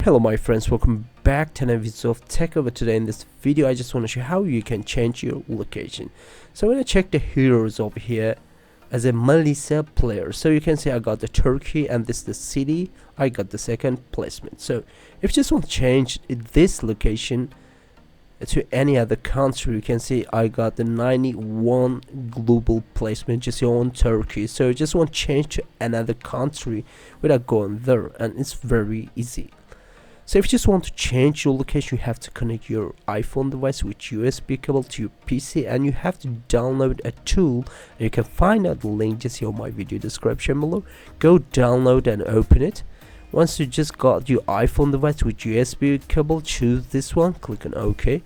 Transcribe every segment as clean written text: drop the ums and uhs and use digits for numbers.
Hello my friends, welcome back to another video of Tech Over. Today in this video I just want to show how you can change your location. So I'm going to check the heroes over here as a Melissa player. So you can see I got the Turkey and this is the city. I got the second placement. So if you just want to change this location to any other country, you can see I got the 91 global placement just on Turkey. So you just want to change to another country without going there, and it's very easy. So if you just want to change your location, you have to connect your iPhone device with USB cable to your PC, and you have to download a tool. And you can find out the link just here on my video description below. Go download and open it. Once you just got your iPhone device with USB cable, choose this one, click on OK.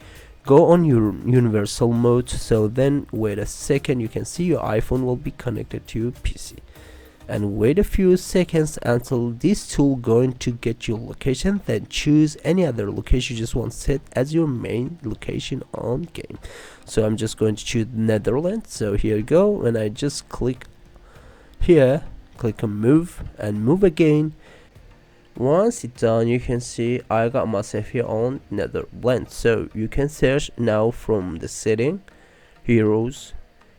Go on your universal mode. So then wait a second, you can see your iPhone will be connected to your PC. And wait a few seconds until this tool going to get your location. Then choose any other location you just want set as your main location on game. So I'm just going to choose Netherlands. So here you go, and I just click here, click on move and move again. Once it's done, you can see I got myself here on Netherlands. So you can search now from the setting, heroes,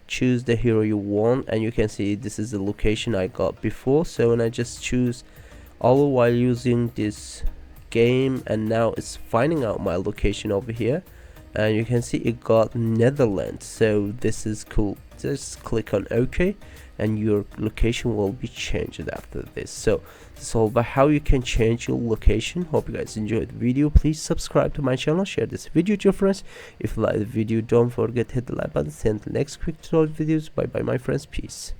choose the hero you want, and you can see this is the location I got before. So when I just choose all while using this game, and now it's finding out my location over here, and you can see it got Netherlands. So this is cool. Just click on OK and your location will be changed after this. So this is all about how you can change your location. Hope you guys enjoyed the video. Please subscribe to my channel, share this video to your friends. If you like the video, don't forget to hit the like button. Send the next quick tutorial videos. Bye bye my friends, peace.